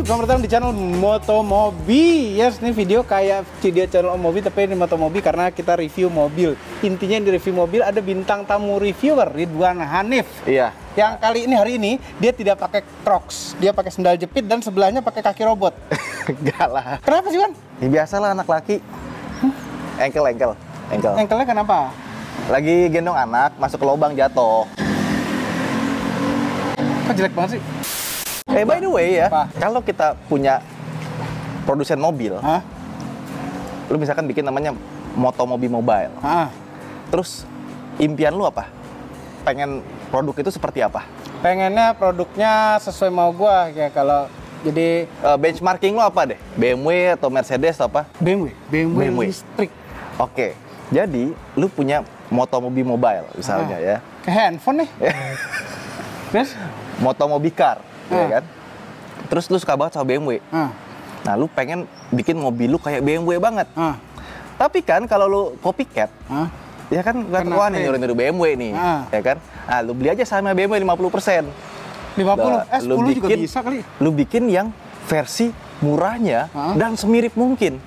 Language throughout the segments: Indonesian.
Selamat datang di channel Motomobi. Yes, ini video kayak video channel Mobi, tapi ini Motomobi karena kita review mobil. Intinya di review mobil ada bintang tamu reviewer, Ridwan Hanif. Iya. Yang kali ini, hari ini, dia tidak pakai Crocs. Dia pakai sendal jepit dan sebelahnya pakai kaki robot. Enggak lah. Kenapa sih, Wan? Ya biasalah anak laki. Engkel. Engkelnya kenapa? Lagi gendong anak, masuk ke lubang jatuh. Kok jelek banget sih? By the way ya, Apa? kalau kita punya produsen mobil, Hah? lu misalkan bikin namanya Motomobi Mobile. Hah? Terus impian lu apa? Pengen produk itu seperti apa? Pengennya produknya sesuai mau gua ya. Kalau jadi Benchmarking lu apa deh? BMW atau Mercedes atau apa? BMW listrik. Oke, jadi lu punya Motomobi Mobile misalnya ya. Kayak handphone nih. Terus? Motomobi Car, ya kan? Terus lu suka banget sama BMW. Nah, lu pengen bikin mobil lu kayak BMW banget. Tapi kan kalau lu copycat, ya kan wah nih niru-niru BMW nih, ya kan? Nah, lu beli aja sama BMW 50%. 50? 10 juga bikin, bisa kali. Lu bikin yang versi murahnya dan semirip mungkin.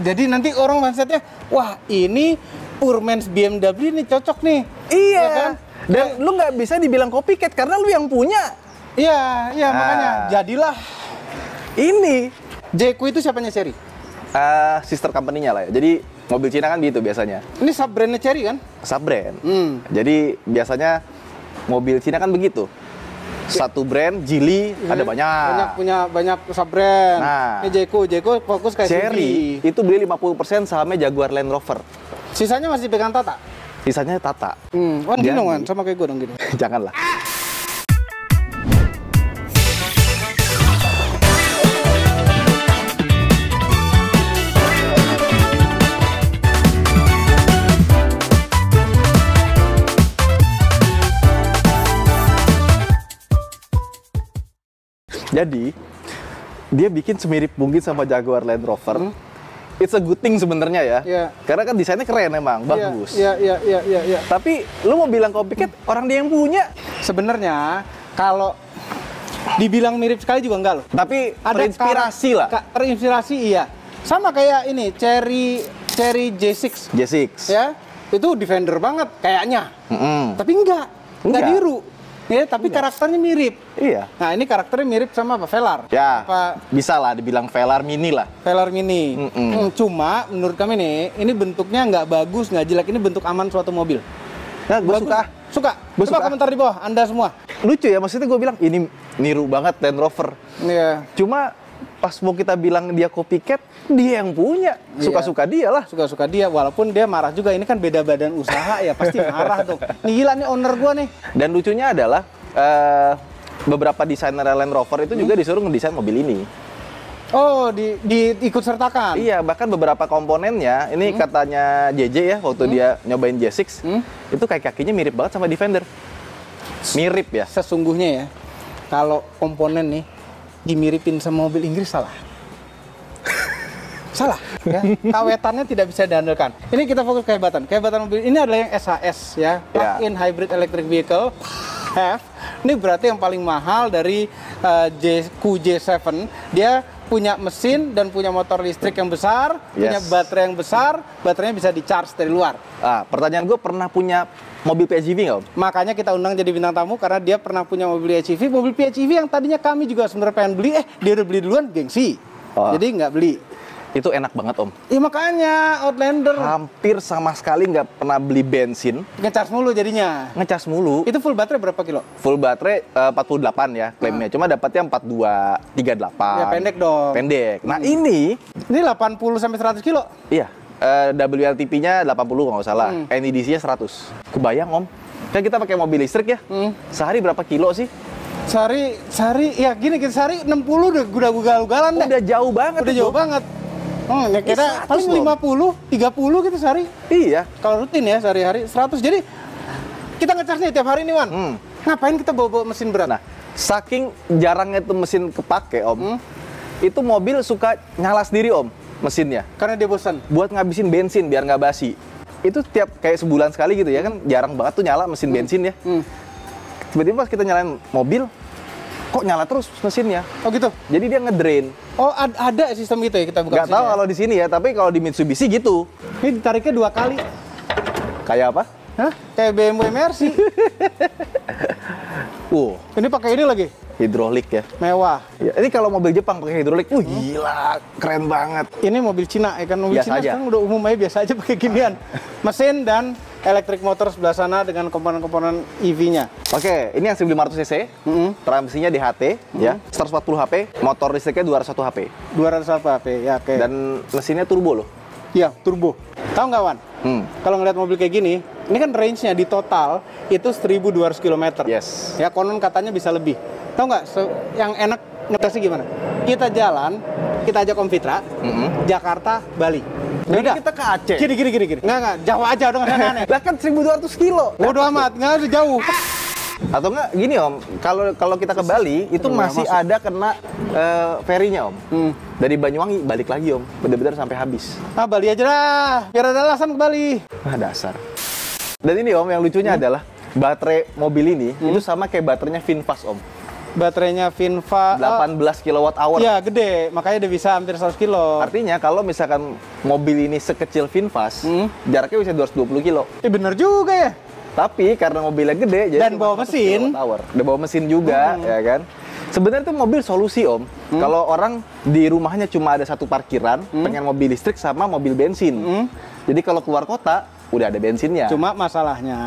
Jadi nanti orang mindsetnya, wah ini Urmens BMW ini cocok nih. Iya. Ya kan? Dan lu nggak bisa dibilang copycat karena lu yang punya. Iya, makanya jadilah. Ini Jeku itu siapanya Cherry? sister company-nya lah ya. Jadi mobil Cina kan gitu biasanya. Ini sub-brandnya Cherry kan? Sub-brand. Jadi biasanya mobil Cina kan begitu. Satu brand, Geely, ada banyak. Banyak sub-brand. Nah, Ini Jeku fokus kayak Cherry itu beli 50% sahamnya Jaguar Land Rover. Sisanya masih pegang Tata? Sisanya Tata. Wan gini dong, Wan. Sama kayak gue dong gitu. Janganlah. Jadi, dia bikin semirip mungkin sama Jaguar Land Rover. It's a good thing sebenarnya ya. Iya. Karena kan desainnya keren emang, bagus. Iya. Tapi lu mau bilang copycat, orang dia yang punya. Sebenarnya kalau dibilang mirip sekali juga enggak loh. Tapi Ada terinspirasi lah. Terinspirasi iya. Sama kayak ini Cherry J6. J6. Ya, itu Defender banget kayaknya. Tapi enggak biru. Ya, tapi karakternya mirip. Iya. Nah, ini karakternya mirip sama apa? Velar. Ya, apa? bisa lah dibilang Velar Mini lah. Velar Mini. Cuma menurut kami nih, ini bentuknya nggak bagus, nggak jelek. Ini bentuk aman suatu mobil. Nah, gue Suka. Gua Coba suka. komentar di bawah, Anda semua. Lucu ya, maksudnya gue bilang ini niru banget Land Rover. Iya. Cuma pas mau kita bilang dia copycat, dia yang punya. Suka-suka dia lah. Suka-suka dia, walaupun dia marah juga. Ini kan beda badan usaha ya, pasti marah dong. Nih gila nih owner gua nih. Dan lucunya adalah beberapa desainer Land Rover itu juga disuruh ngedesain mobil ini. Oh, ikut sertakan? Iya, bahkan beberapa komponennya, ini katanya JJ ya, waktu dia nyobain J6, itu kayak kakinya mirip banget sama Defender. Mirip ya. Sesungguhnya ya, kalau komponen nih dimiripin sama mobil Inggris salah. Salah, ya. Kawetannya tidak bisa diandalkan. Ini kita fokus kehebatan. Kehebatan mobil ini adalah yang SHS ya, Plug-in Hybrid Electric Vehicle. Ini berarti yang paling mahal dari QJ7. Dia punya mesin dan punya motor listrik yang besar, punya baterai yang besar, baterainya bisa di-charge dari luar. Pertanyaan gue, pernah punya mobil PHEV nggak, Om? Makanya kita undang jadi bintang tamu karena dia pernah punya mobil PHEV. Mobil PHEV yang tadinya kami juga sebenarnya pengen beli, dia udah beli duluan, gengsi. Jadi nggak beli. Itu enak banget, Om. Iya makanya, Outlander. Hampir sama sekali nggak pernah beli bensin. Ngecas mulu jadinya. Ngecas mulu. Itu full baterai berapa kilo? Full baterai 48 ya klaimnya. Cuma dapatnya 42, 38. Ya pendek dong. Pendek. Nah ini 80-100 kilo? Iya. WLTP-nya 80 kalau nggak salah. NEDC-nya 100. Kebayang, Om? Kan kita pakai mobil listrik ya. Sehari berapa kilo sih? Sehari, ya gini kita sehari 60 udah ugal-ugalan deh. Udah jauh banget. Udah jauh banget. Ya kita paling 50, 30 gitu sehari. Iya. Kalau rutin ya sehari-hari 100. Jadi kita ngecas nih tiap hari nih, Wan. Ngapain kita bawa mesin berat? Nah, saking jarangnya tuh mesin kepake, Om. Itu mobil suka nyala sendiri, Om, mesinnya. Karena dia bosan. Buat ngabisin bensin biar nggak basi. Itu tiap kayak sebulan sekali gitu ya kan, jarang banget tuh nyala mesin bensin ya. Tiba-tiba pas kita nyalain mobil, kok nyala terus mesinnya. Oh gitu? Jadi dia ngedrain. Oh ada sistem gitu ya kita buka. Nggak tahu kalau di sini ya, tapi kalau di Mitsubishi gitu. Ini ditariknya 2 kali. Kayak apa? Hah? Kayak BMW Mercy. Ini pakai ini lagi. Hidrolik ya. Mewah. Ya, ini kalau mobil Jepang pakai hidrolik, gila, keren banget. Ini mobil Cina ya kan, mobil Biasa Cina aja. sekarang udah umum aja, biasa aja pakai ginian. Mesin dan electric motor sebelah sana dengan komponen-komponen EV-nya. Oke, ini yang 1500 cc, transmisinya DHT, ya, 140 HP, motor listriknya 201 HP. 200 HP, ya oke. Dan mesinnya turbo loh. Iya, turbo. Tahu nggak, Wan? Kalau ngeliat mobil kayak gini, ini kan range-nya di total itu 1.200 km. Yes. Ya, konon katanya bisa lebih. Tahu nggak, yang enak ngetesnya gimana? Kita jalan, kita ajak Om Fitra, Jakarta, Bali. Jadi kita ke Aceh. Gini. Nggak, jauh aja dong, aneh-aneh. Lah kan 1.200 kilo. Bodoh amat, nggak ada jauh. Atau enggak gini Om, kalau kita ke Bali itu masih ada kena ferinya Om. Dari Banyuwangi balik lagi Om, bener-bener sampai habis. Ah, Bali aja dah, biar ada alasan ke Bali. Wah dasar. Dan ini Om, yang lucunya adalah baterai mobil ini itu sama kayak baterainya VinFast Om. Baterainya Vinfa 18 kWh. Iya, gede, makanya dia bisa hampir 100 kilo. Artinya kalau misalkan mobil ini sekecil VinFast, jaraknya bisa 220 kilo. Bener juga ya. Tapi karena mobilnya gede, jadi dan bawa mesin, udah bawa mesin juga, ya kan. Sebenarnya itu mobil solusi Om. Kalau orang di rumahnya cuma ada satu parkiran, pengen mobil listrik sama mobil bensin. Jadi kalau keluar kota, udah ada bensinnya. Cuma masalahnya,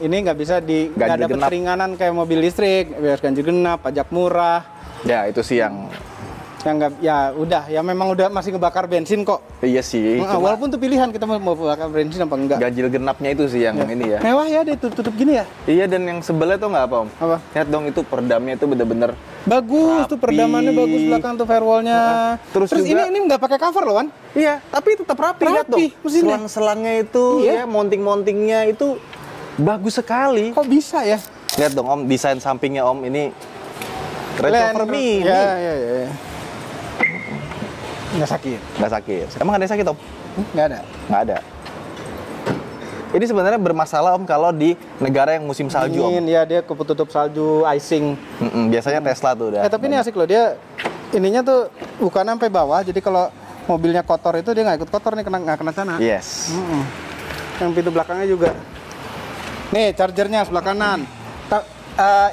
ini nggak bisa nggak dapat keringanan kayak mobil listrik, bebas ganjil genap, pajak murah. Ya itu sih yang nggak, ya udah, ya memang udah masih ngebakar bensin kok. Iya sih. Walaupun tuh pilihan kita mau bakar bensin apa enggak. Ganjil genapnya itu sih yang ini ya. Mewah ya, dia tutup gini ya. Iya, dan yang sebelnya tuh nggak apa Om? Apa? Lihat dong itu peredamnya itu bener-bener bagus rapi. Tuh peredamannya bagus, belakang tuh firewallnya. Terus juga, ini nggak pakai cover loh Wan. Iya, tapi tetap rapi. Lihat dong. Selang-selangnya itu, ya mounting-mountingnya itu bagus sekali. Kok bisa ya? Lihat dong Om, desain sampingnya Om ini Range Rover Mini. Ya. Nggak sakit. Nggak sakit. Emang ada yang sakit Om? Nggak ada. Nggak ada. Ini sebenarnya bermasalah Om kalau di negara yang musim salju Om. Ya dia ketutup salju, icing. Biasanya Tesla tuh udah. Tapi ini asik loh, dia ininya tuh bukan sampai bawah, jadi kalau mobilnya kotor itu dia nggak ikut kotor nih, nggak kena sana. Yes. Yang pintu belakangnya juga. Nih chargernya sebelah kanan.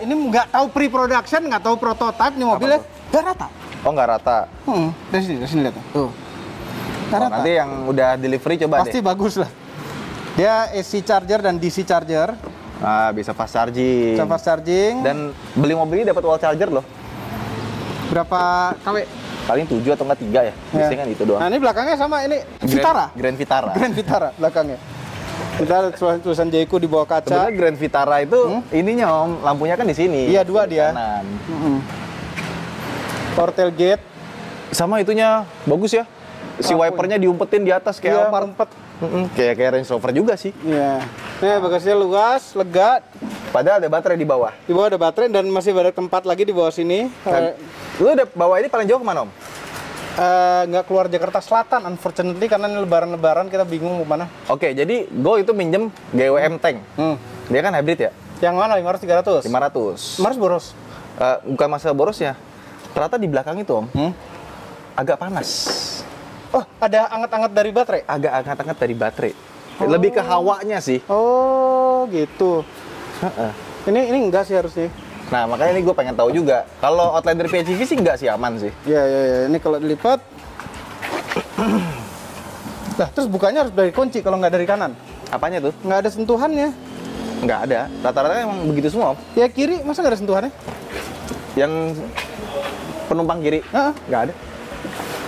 Ini nggak tahu pre-production, nggak tahu prototype nih mobilnya. Nggak rata. Oh nggak rata. Dari sini lihat tuh. Nanti yang udah delivery coba pasti deh. Bagus lah. Dia AC charger dan DC charger. Nah, bisa fast charging. Bisa fast charging. Dan beli mobil ini dapat wall charger loh. Berapa kW? Paling 7 atau enggak 3 ya. Biasanya kan itu doang. Nah, ini belakangnya sama ini Vitara. Grand Vitara. Grand Vitara belakangnya. Kita tulisan Jayco di bawah kaca. Sebenarnya Grand Vitara itu ininya Om, lampunya kan di sini. Iya, 2 dia. Power tailgate. Sama itunya bagus ya. Si wipernya diumpetin di atas kayak Alphard. Kayak Range Rover juga sih. Iya. Nih bagasinya luas, lega. Padahal ada baterai di bawah. Di bawah ada baterai dan masih ada tempat lagi di bawah sini. Lu udah bawa ini paling jauh kemana Om? Nggak keluar Jakarta Selatan, unfortunately, karena ini lebaran-lebaran kita bingung mau mana. Oke, jadi Go itu minjem GWM Tank. Dia kan hybrid ya? Yang mana? 500, 300? 500. Mars boros? Bukan masalah borosnya. Ternyata di belakang itu Om, agak panas. Oh, ada anget-anget dari baterai? Agak anget-anget dari baterai. Lebih ke hawanya sih. Oh, gitu. Ini enggak sih harusnya. Nah, makanya ini gue pengen tahu juga. Kalau Outlander PHEV sih enggak sih, aman sih. Iya. Ini kalau dilipat. Nah, terus bukanya harus dari kunci kalau nggak dari kanan. Apanya tuh? Nggak ada sentuhannya. Nggak ada. Rata-rata emang begitu semua Om. Ya kiri, masa nggak ada sentuhannya? Yang penumpang kiri? Nggak ada.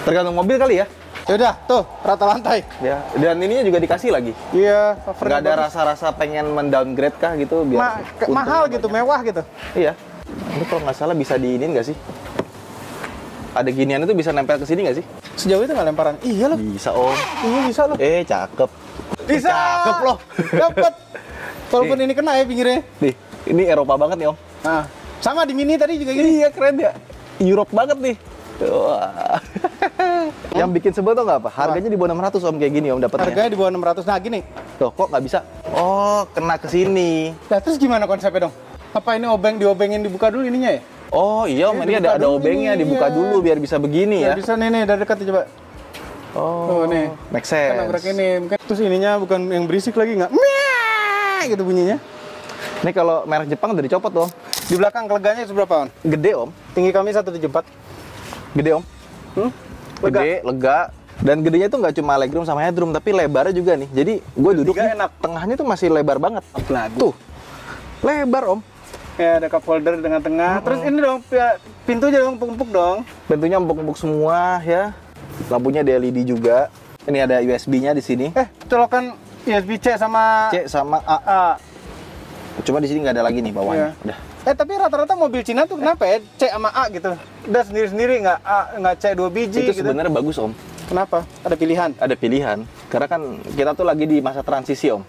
Tergantung mobil kali ya. Yaudah, tuh, rata lantai. Ya, dan ininya juga dikasih lagi. Iya, nggak ada rasa-rasa pengen mendowngrade kah gitu biar mahal gitu, mewah gitu. Iya. Ini kalau nggak salah bisa diinin nggak sih? Ada ginian itu bisa nempel ke sini nggak sih? Sejauh itu nggak lemparan? Iya loh. Bisa om. Iya bisa loh. Cakep. Bisa. Cakep loh. Dapat. Walaupun ini kena ya pinggirnya. Nih, ini Eropa banget nih om. Nah, sama di Mini tadi juga gini. Iya keren ya. Europe banget nih. Wah. Yang bikin sebel tau nggak apa? Harganya di bawah 600 om kayak gini om dapatnya. Harganya di bawah 600. Nah gini. Tuh kok nggak bisa? Oh kena ke sini. Nah terus gimana konsepnya dong? Apa ini diobengin dibuka dulu ininya ya? Oh iya om, ini ada obengnya ini, dibuka iya. dulu biar bisa begini ya. Bisa nih dari dekat coba. Oh, nih. make sense. Kan nabrak ini, mungkin terus ininya bukan yang berisik lagi nggak? Meh gitu bunyinya. Ini kalau merek Jepang udah dicopot om. Di belakang keleganya seberapa on? Gede om. Tinggi kami 174. Gede om. Lega. Gede, lega. Dan gedenya tuh nggak cuma legroom sama headroom, tapi lebarnya juga nih. Jadi gue duduk nih, enak. tengahnya tuh masih lebar banget. Tuh, lebar om. Ya ada cup holder di tengah-tengah. Terus ini dong pintunya dong empuk-empuk dong. Pintunya empuk-empuk semua ya. Lampunya ada LED juga. Ini ada USB-nya di sini. Colokan USB-C sama C sama A. Cuma di sini nggak ada lagi nih bawahnya. Iya. Udah. Tapi rata-rata mobil Cina tuh kenapa ya C sama A gitu? Udah sendiri-sendiri nggak A, nggak C 2 biji Itu gitu. sebenarnya bagus om. Kenapa? Ada pilihan. Ada pilihan. Karena kan kita tuh lagi di masa transisi om.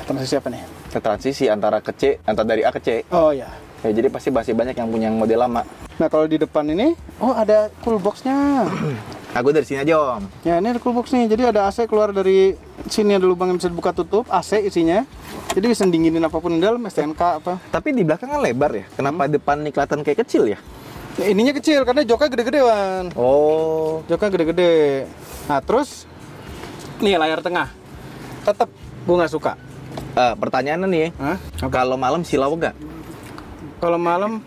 Transisi apa nih? Transisi antara ke C, antara dari A ke C. Oh ya. Ya, jadi pasti masih banyak yang punya yang model lama. Nah kalau di depan ini, oh ada cool box-nya. Nah, gue dari sini aja om. Ya ini ada cool box nih. Jadi ada AC keluar dari sini, ada lubang yang bisa dibuka tutup. AC isinya. Jadi bisa dinginin apapun di dalam, STNK apa. Tapi di belakang kan lebar ya. Kenapa depan nih kelihatan kayak kecil ya? Nah, ininya kecil karena joknya gede-gede Wan. Oh. Joknya gede-gede. Nah terus, nih layar tengah. Tetap gue nggak suka. Pertanyaannya nih, kalau malam silau nggak? Kalau malam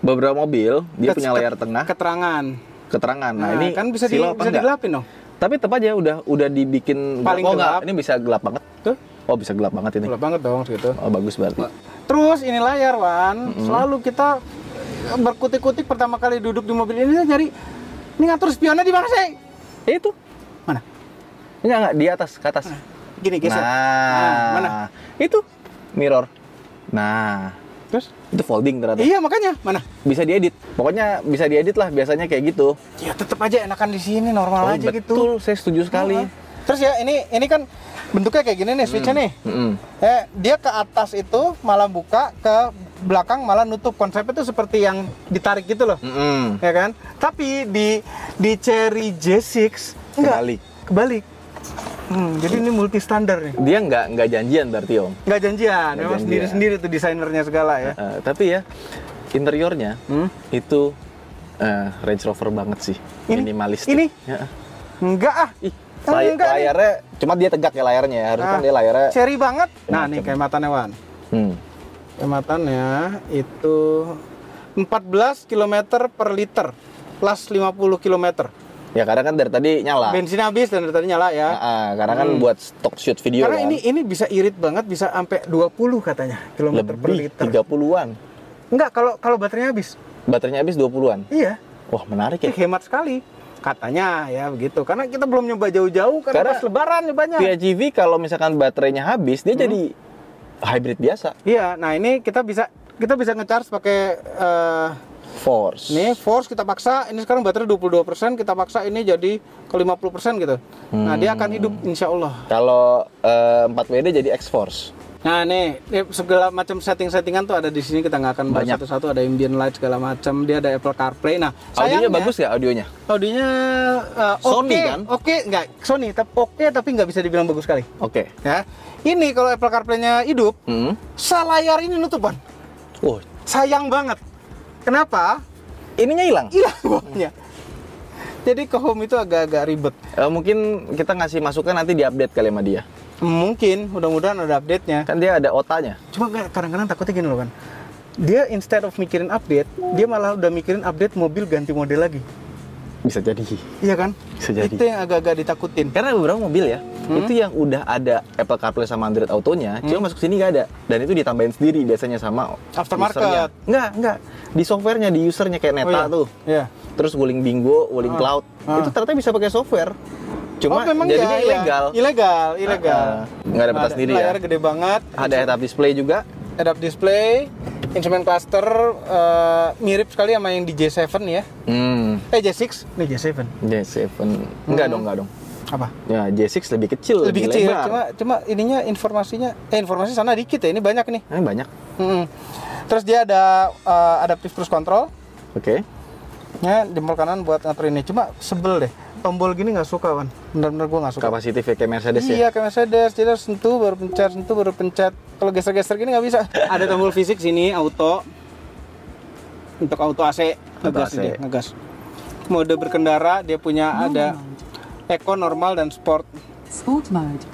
Beberapa mobil dia punya layar tengah. Keterangan. Nah, ini kan bisa silau apa bisa enggak? digelapin dong. Tapi tetap aja udah dibikin Paling gelap. Ini bisa gelap banget. Tuh. Oh bisa gelap banget ini. Gelap banget dong gitu. Oh bagus berarti. Terus ini layar Wan, selalu kita berkutik-kutik pertama kali duduk di mobil ini nyari ini ngatur spionnya di mana sih? Itu. Mana? Enggak di atas, ke atas. Gini geser. Mana? Itu mirror. Nah, terus itu folding ternyata. Iya makanya mana? Bisa diedit. Pokoknya bisa diedit lah biasanya kayak gitu. Ya tetap aja enakan di sini normal aja betul, gitu. Betul, saya setuju sekali. Terus ya ini kan bentuknya kayak gini nih switch-nya nih. Dia ke atas itu malah buka, ke belakang malah nutup. Konsepnya itu seperti yang ditarik gitu loh. Ya kan? Tapi di Chery J6 kebalik. Jadi ini multi standar nih. Dia nggak janjian berarti om? Nggak janjian, memang sendiri-sendiri tuh desainernya segala ya. Tapi ya interiornya itu Range Rover banget sih, minimalis. Ini? Enggak ah. Layarnya, cuma dia tegak ya layarnya ya. Harusnya kan dia layarnya Cherry banget. Nah nih kehematannya Wan. Kehematannya itu 14 km per liter plus 50 km. Ya karena kan dari tadi nyala. Bensin habis dan dari tadi nyala ya. Karena kan buat stock shoot video. Karena kan. ini bisa irit banget, bisa sampai 20 katanya kilometer per liter. 30-an. Enggak, kalau baterainya habis. Baterainya habis 20-an. Iya. Wah, menarik ya. Hemat sekali. Katanya ya begitu. Karena kita belum nyoba jauh-jauh karena pas lebaran nyobanya. PHEV kalau misalkan baterainya habis, dia jadi hybrid biasa. Iya, nah ini kita bisa nge-charge pakai Force. Nih Force kita paksa, ini sekarang baterai 22%, kita paksa ini jadi ke 50% gitu. Nah dia akan hidup insya Allah. Kalau 4WD jadi X-Force. Nah nih segala macam settingan tuh ada di sini, kita nggak akan bahas satu-satu. Ada ambient light segala macam, dia ada Apple CarPlay. Nah audionya bagus ya audionya? Audionya Sony kan? Nggak Sony, tapi nggak bisa dibilang bagus sekali. Oke. Ya, ini kalau Apple CarPlay-nya hidup, selayar ini nutupan. Oh, sayang banget. Kenapa? Ininya hilang? Hilang bawahnya. Jadi ke home itu agak-agak ribet. Mungkin kita ngasih masukan nanti di-update kali sama dia. Mungkin, mudah-mudahan ada update-nya. Kan dia ada otanya. Cuma kadang-kadang takutnya gini loh kan. Dia instead of mikirin update, dia malah udah mikirin update mobil ganti model lagi. Bisa jadi. Iya kan? Bisa jadi. Itu yang agak-agak ditakutin. Karena beberapa mobil ya, itu yang udah ada Apple CarPlay sama Android Auto-nya, cuma masuk sini nggak ada. Dan itu ditambahin sendiri biasanya sama aftermarket. Enggak. Di softwarenya, di usernya kayak Neta tuh. Iya. Terus Wuling Bingo, Wuling Cloud. Itu ternyata bisa pakai software. Cuma jadinya ilegal. Ilegal. Nggak ada batas sendiri ya. Layar gede banget. Ada head-up display juga. Head-up display. Instrument cluster mirip sekali sama yang di J7 ya. J6, nih J7. J7. Enggak dong. Apa? Ya, J6 lebih kecil, lebih kecil. lebar. Cuma ininya informasi sana dikit ya. Ini banyak nih. Banyak. Terus dia ada adaptive cruise control. Oke. Ya, jempol kanan buat ngatur ini. Cuma sebel deh. Tombol gini nggak suka, Wan. Bener-bener gue nggak suka. Kapasitif ya kayak Mercedes ya? Iya, kayak Mercedes. Jadi harus sentuh baru pencet. Kalau geser-geser gini nggak bisa. Ada tombol fisik sini, auto. Untuk auto AC. Ngegas. Mode berkendara, dia punya ada Eco, normal, dan sport. Sport mode.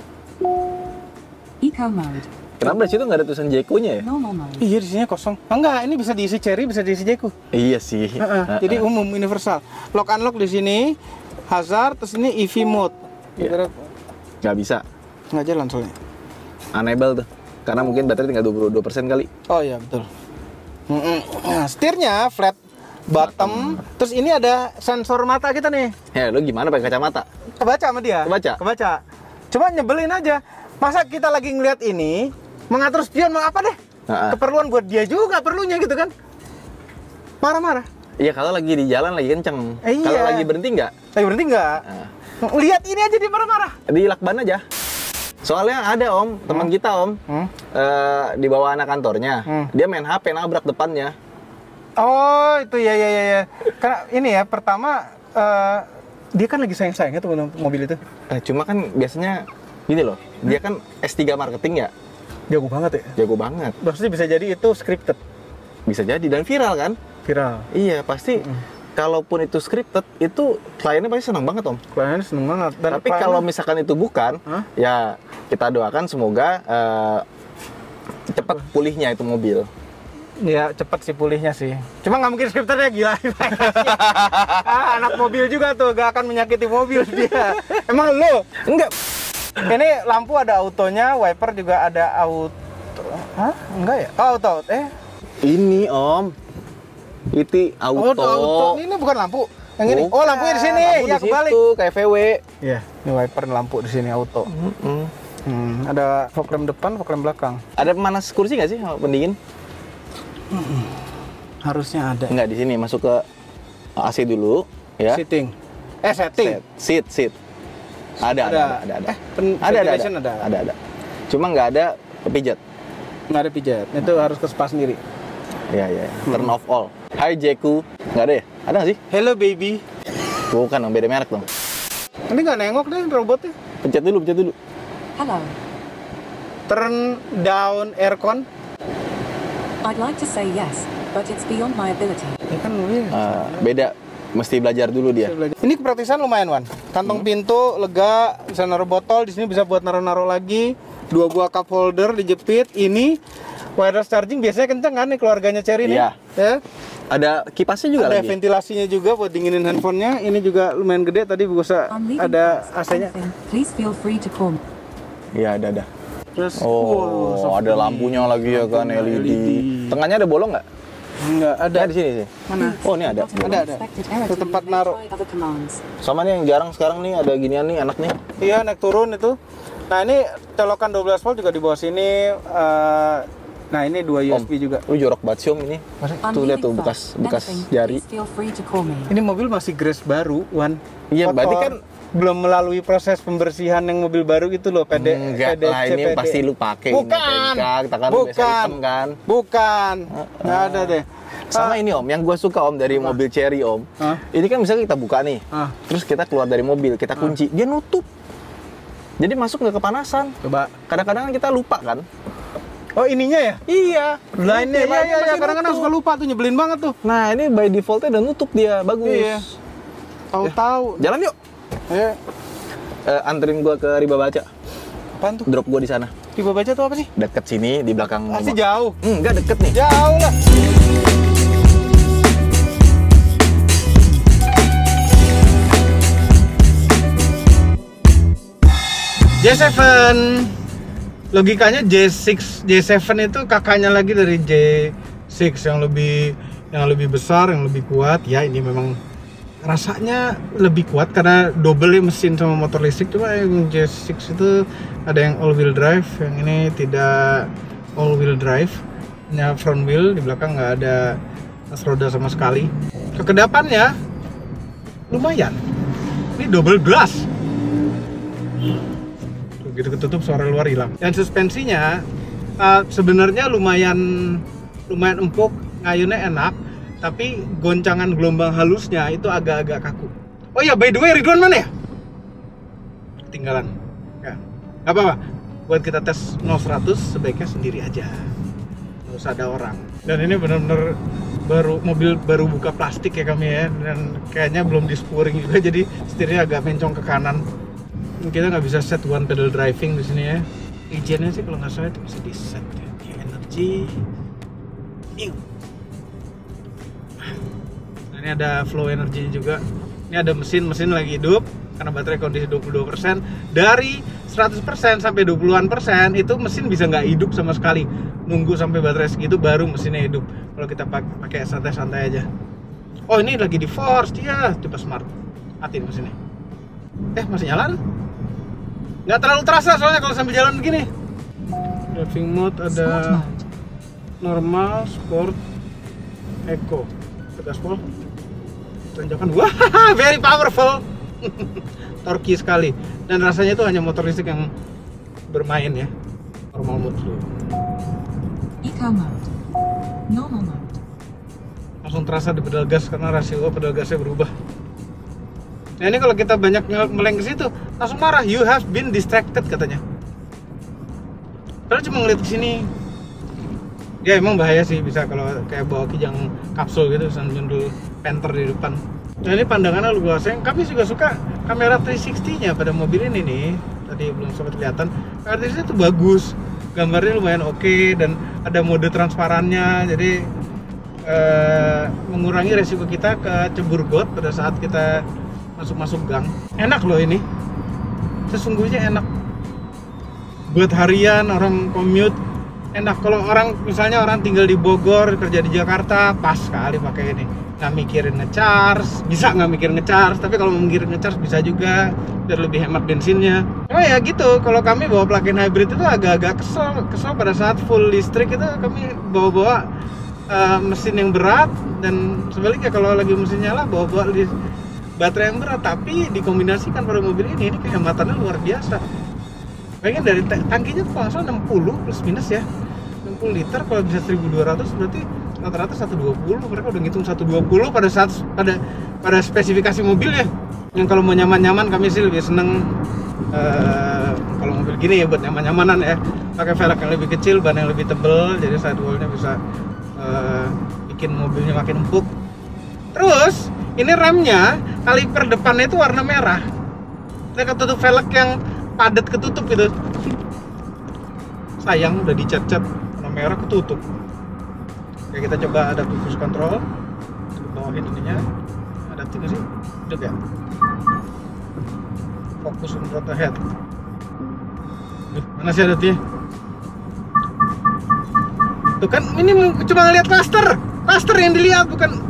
Eco mode. Kenapa di situ nggak ada tulisan Jeku-nya ya? Normal mode. Iya, di sini kosong. Enggak, ini bisa diisi Cherry, bisa diisi Jeku. Iya sih. Jadi umum, universal. Lock unlock di sini, hazard, terus ini EV mode. Iya. Nggak bisa. Nggak jalan soalnya. Unable tuh. Karena mungkin baterai tinggal 22% kali. Oh iya, betul. Nah, setirnya flat bottom. Terus ini ada sensor mata kita nih. Ya, lu gimana pakai kacamata? Kebaca sama dia. Kebaca. Cuma nyebelin aja. Masa kita lagi ngeliat ini, mengatur spion mau apa deh? Keperluan buat dia juga perlunya gitu kan? Marah-marah. Iya, kalau lagi di jalan lagi kenceng. Iya. Kalau lagi berhenti nggak? Lihat ini aja dia marah-marah. Di lakban aja. Soalnya ada teman kita di bawah anak kantornya, dia main HP nabrak depannya. Oh itu ya. Karena ini ya pertama dia kan lagi sayang-sayangnya tuh mobil itu. Cuma kan biasanya gini loh, dia kan S3 marketing ya. Jago banget ya? Jago banget. Maksudnya bisa jadi itu scripted? Bisa jadi, dan viral kan? Viral? Iya, pasti. Kalaupun itu scripted, itu kliennya pasti senang banget, Kliennya senang banget. Dan tapi kalau misalkan itu bukan, ya kita doakan semoga cepat pulihnya itu mobil. Ya cepat sih pulihnya sih. Cuma nggak mungkin scripternya gila. Anak mobil juga tuh, gak akan menyakiti mobil dia. Emang lo? Enggak. Ini lampu ada autonya, wiper juga ada auto. Hah? Enggak ya? Oh, auto. Ini itu auto. Ini bukan lampu. Yang ini. Oh, lampunya di sini. Lampu Ya di kebalik. situ, kayak VW. Iya, ini wiper lampu di sini auto. Ada fog lamp depan, fog lamp belakang. Ada pemanas kursi nggak sih pendingin? Harusnya ada. Enggak, di sini masuk ke AC dulu, ya. Setting. Seat. Ada. Ada. Cuma nggak ada pijat. Nggak ada pijat. Itu harus ke spa sendiri. Iya. Turn off all. Hai Jeku. Nggak ada ya? Ada nggak sih? Hello baby. Bukan dong, beda merek dong. Ini nggak nengok deh robotnya. Pencet dulu. Hello. Turn down aircon. I'd like to say yes, but it's beyond my ability. Ya kan beda. Mesti belajar dulu dia. Ini kepraktisan lumayan, Wan. Kantong pintu lega, bisa naruh botol, di sini bisa buat naruh-naruh lagi. 2 buah cup holder dijepit. Ini wireless charging biasanya kenceng kan nih keluarganya Cherry nih. Iya. Ya. Ada kipasnya juga ada lagi. ventilasinya juga buat dinginin handphonenya. Ini juga lumayan gede, tadi bisa ada AC-nya. Please feel free to call. Iya, ada. Terus ada lampunya lagi ya kan, LED. Tengahnya ada bolong nggak? Enggak, ada di sini sih. Mana? Oh, ini ada. Ada. Itu tempat naruh. Sama nih yang jarang sekarang nih, ada ginian nih, enak nih. Iya, naik turun itu. Nah, ini colokan 12 volt juga di bawah sini. Nah, ini 2 USB juga. Lu jorok banget sih, ini. Tuh lihat tuh bekas jari. Ini mobil masih grace baru, Wan. Iya, berarti kan belum melalui proses pembersihan yang mobil baru itu loh, Enggak lah, ini pasti lu pakai. Bukan. Bukan. Nggak ada deh. Sama ini yang gue suka dari mobil Cherry ini kan misalnya kita buka nih, terus kita keluar dari mobil, kita kunci, dia nutup. Jadi masuk nggak kepanasan. Coba. Kadang-kadang kita lupa kan. Oh ininya ya? Iya. Lainnya iya. Kadang-kadang suka lupa tuh, nyebelin banget tuh. Nah ini by defaultnya udah nutup dia, bagus. Iya. Tahu-tahu. Jalan yuk. Ya. Anterin gua ke Riba Baca. Apaan tuh? Drop gua di sana. Riba Baca tuh apa sih? Deket sini, di belakang. Masih jauh. Enggak deket nih. Jauh lah. J7. Logikanya J6, J7 itu kakaknya lagi dari J6 yang lebih besar, yang lebih kuat. Ya ini memang rasanya lebih kuat karena double mesin sama motor listrik. Cuma yang J6 itu ada yang all wheel drive, yang ini tidak all wheel drive. hanya front wheel, di belakang nggak ada as roda sama sekali. Kekedapannya lumayan, ini double glass, begitu ketutup suara luar hilang. Dan suspensinya sebenarnya lumayan empuk, ngayunnya enak, tapi goncangan gelombang halusnya itu agak-agak kaku. Oh iya, by the way, Ridwan mana ya? Ketinggalan. Ya, nggak apa-apa. Buat kita tes 0-100 sebaiknya sendiri aja, nggak usah ada orang. Dan ini benar-benar mobil baru buka plastik ya kami ya, dan kayaknya belum di spuring juga, jadi setirnya agak mencong ke kanan. Kita nggak bisa set one pedal driving di sini ya. Izinnya sih kalau nggak salah itu bisa di set ya. Energy. Nah, ini ada flow energinya juga. Ini ada mesin lagi hidup karena baterai kondisi 22%. Dari 100% sampai 20-an persen itu mesin bisa nggak hidup sama sekali. Nunggu sampai baterai segitu baru mesinnya hidup. Kalau kita pakai santai-santai aja. Oh, ini lagi di force dia, coba smart. Matiin mesinnya. Masih nyala? Nggak terlalu terasa soalnya kalau sambil jalan begini. Driving mode ada normal, sport, eco. Gaspol. Tanjakan, wah, very powerful. Torky sekali. Dan rasanya itu hanya motor listrik yang bermain ya. Normal mode dulu. Eco mode. Normal mode. Langsung terasa di pedal gas karena rasio pedal gasnya berubah. Nah, ini kalau kita banyak meleng ke situ, langsung marah. You have been distracted katanya. Padahal cuma ngeliat ke sini. Ya emang bahaya sih, bisa kalau kayak bawa kijang kapsul gitu, bisa nyundul Panther di depan. Nah, ini pandangannya luas. Kami juga suka kamera 360-nya pada mobil ini nih. Tadi belum sempat kelihatan. Kamera 360 itu bagus, gambarnya lumayan oke, dan ada mode transparannya. Jadi mengurangi resiko kita kecebur got pada saat kita masuk gang. Enak loh ini, sesungguhnya enak buat harian orang commute. Enak kalau misalnya orang tinggal di Bogor, kerja di Jakarta, pas sekali pakai ini. Nggak mikirin ngecharge, bisa nggak mikirin ngecharge, tapi kalau mikirin ngecharge bisa juga, biar lebih hemat bensinnya. Oh ya gitu, kalau kami bawa plug-in hybrid itu agak-agak kesel pada saat full listrik itu kami bawa mesin yang berat, dan sebaliknya kalau lagi mesin nyala bawa baterai yang berat, tapi dikombinasikan pada mobil ini kehematannya luar biasa. Bayangin dari tangkinya tuh langsung 60 plus minus ya, 60 liter, kalau bisa 1200 berarti rata-rata 120. Mereka udah ngitung 120 pada spesifikasi mobil ya. Yang kalau mau nyaman-nyaman, kami sih lebih seneng kalau mobil gini ya, buat nyaman-nyamanan ya, pakai velg yang lebih kecil, ban yang lebih tebel, jadi sidewallnya bisa bikin mobilnya makin empuk. Terus ini remnya, kaliper depannya itu warna merah. Ini ketutup velg yang padat ketutup gitu. Sayang udah dicat-cat warna merah ketutup. Oke, kita coba ada cruise control. Bawahin ininya. Ada nggak sih? Udah ya. Fokus on road ahead. Mana sih adaptnya? Tuh kan, ini cuma ngeliat cluster yang dilihat, bukan.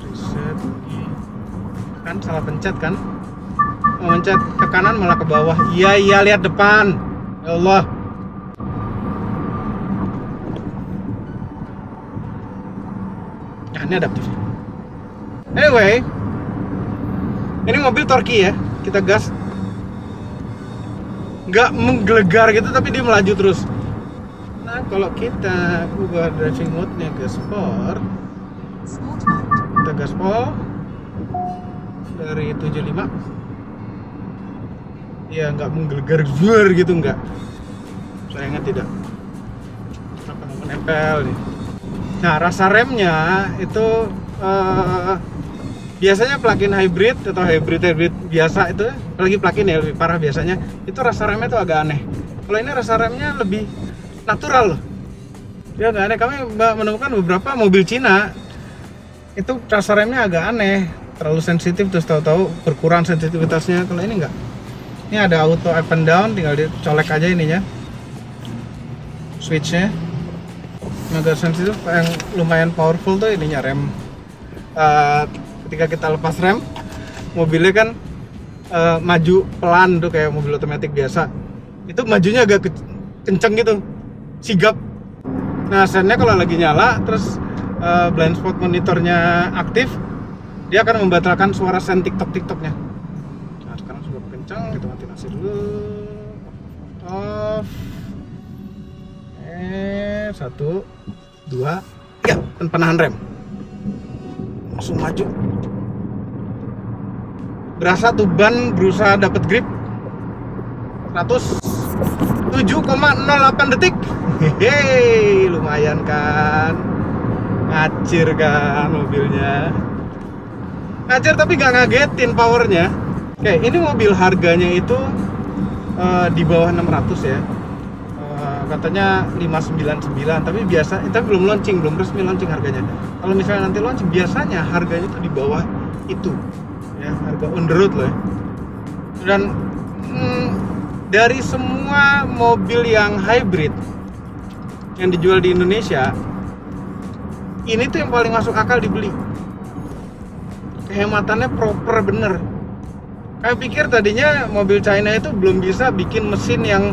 Reset. Kan salah pencet kan? Mau mencet ke kanan malah ke bawah. Iya, lihat depan. Ya Allah. Nah, ini adaptif. Anyway, ini mobil Torky ya. Kita gas, nggak menggelegar gitu, tapi dia melaju terus. Nah, kalau kita ubah driving mode-nya ke sport, kita gaspol dari 75. Ya nggak menggelegar zuar gitu, nggak. Sayangnya tidak. Kenapa nggak menempel nih? Nah, rasa remnya itu biasanya plug-in hybrid atau hybrid biasa itu, apalagi plug-in ya lebih parah biasanya, itu rasa remnya tuh agak aneh. Kalau ini rasa remnya lebih natural loh. Ya nggak aneh. Kami menemukan beberapa mobil Cina itu rasa remnya agak aneh, terlalu sensitif, terus tahu-tahu berkurang sensitivitasnya. Kalau ini nggak. Ini ada auto up and down, tinggal dicolek aja ininya, switchnya. Agak sensitif, yang lumayan powerful tuh ininya rem. Ketika kita lepas rem, mobilnya kan maju pelan tuh kayak mobil otomatis biasa. Itu majunya agak kenceng gitu. sigap. Nah, sennya kalau lagi nyala, terus blind spot monitornya aktif, dia akan membatalkan suara sen TikTok-TikToknya. Nah, sekarang sudah kencang, kita matiin AC dulu. Off. 1, 2, 3, dan penahan rem. Langsung maju. Berasa tuh ban berusaha dapat grip. 107,08 detik. Hehehe, lumayan kan. Ngacir kan mobilnya. Ngacir tapi nggak ngagetin powernya. Oke, ini mobil harganya itu di bawah 600 ya. Katanya 599, tapi belum launching, belum resmi launching harganya. Kalau misalnya nanti launching, biasanya harganya itu di bawah itu ya, harga on the road loh ya. Dan dari semua mobil yang hybrid yang dijual di Indonesia, ini tuh yang paling masuk akal dibeli. Kehematannya proper bener. Kayak pikir tadinya mobil China itu belum bisa bikin mesin yang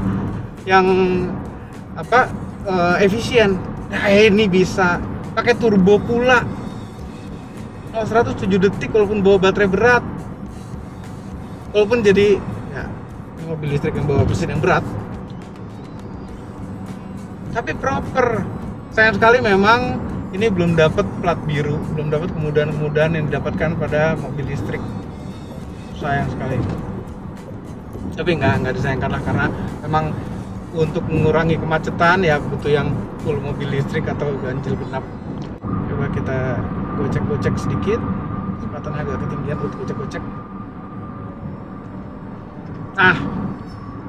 efisien. Nah, ini bisa pakai turbo pula. 107 detik walaupun bawa baterai berat. Walaupun jadi ya, mobil listrik yang bawa mesin yang berat. Tapi proper. Sayang sekali memang ini belum dapat plat biru, belum dapat kemudahan-kemudahan yang didapatkan pada mobil listrik. Sayang sekali. Tapi nggak disayangkan lah, karena memang untuk mengurangi kemacetan ya butuh yang full mobil listrik atau ganjil genap. Coba kita gocek-gocek sedikit, kecepatannya agak ketinggian buat gocek-gocek.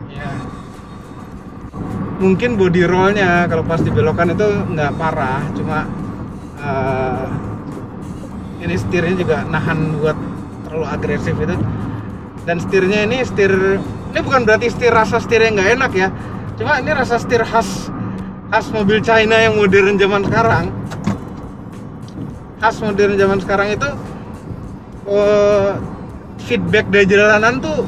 Ya mungkin body rollnya kalau pas dibelokan itu nggak parah, cuma ini setirnya juga nahan buat terlalu agresif itu. Dan setirnya ini bukan berarti rasa setirnya nggak enak ya, cuma ini rasa setir khas mobil China yang modern zaman sekarang. Khas modern zaman sekarang itu feedback dari jalanan tuh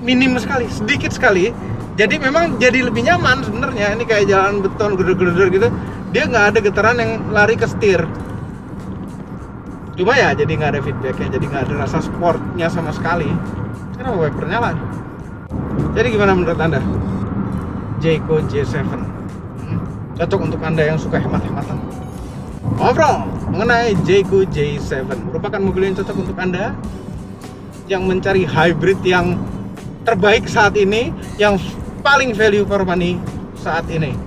minim sekali, sedikit sekali. Jadi memang jadi lebih nyaman sebenarnya. Ini kayak jalan beton geder-geder gitu, dia nggak ada getaran yang lari ke setir. Cuma ya jadi nggak ada feedbacknya, jadi nggak ada rasa sportnya sama sekali. Kenapa wiper nyala? Jadi gimana menurut Anda? Jayco J7 cocok untuk Anda yang suka hemat-hematan. Ngobrol mengenai Jayco J7, merupakan mobil yang cocok untuk Anda yang mencari hybrid yang terbaik saat ini, yang paling value for money saat ini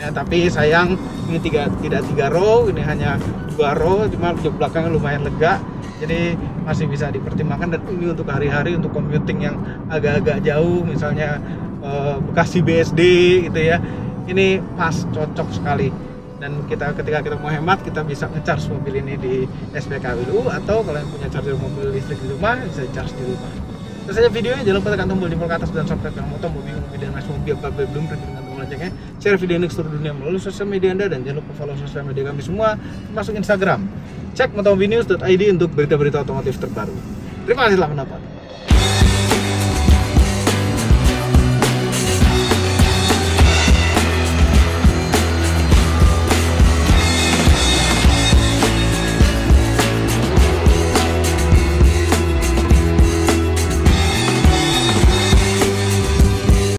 ya. Tapi sayang ini tidak 3 row, ini hanya 2 row, cuma jok belakangnya lumayan lega, jadi masih bisa dipertimbangkan. Dan ini untuk hari-hari, untuk commuting yang agak-agak jauh, misalnya Bekasi BSD gitu ya, ini pas, cocok sekali. Dan ketika kita mau hemat, kita bisa nge-charge mobil ini di SPKWU, atau kalau yang punya charger mobil listrik di rumah bisa charge di rumah. Terus saja videonya, jangan lupa tekan tombol jempol ke atas dan subscribe channel Moto Mobil dan Mas Mobil Babel belum dengan tombol loncengnya. Share video ini ke seluruh dunia melalui sosial media Anda, dan jangan lupa follow sosial media kami semua, termasuk Instagram. Cek motomobilnews.id untuk berita-berita otomotif terbaru. Terima kasih telah menonton.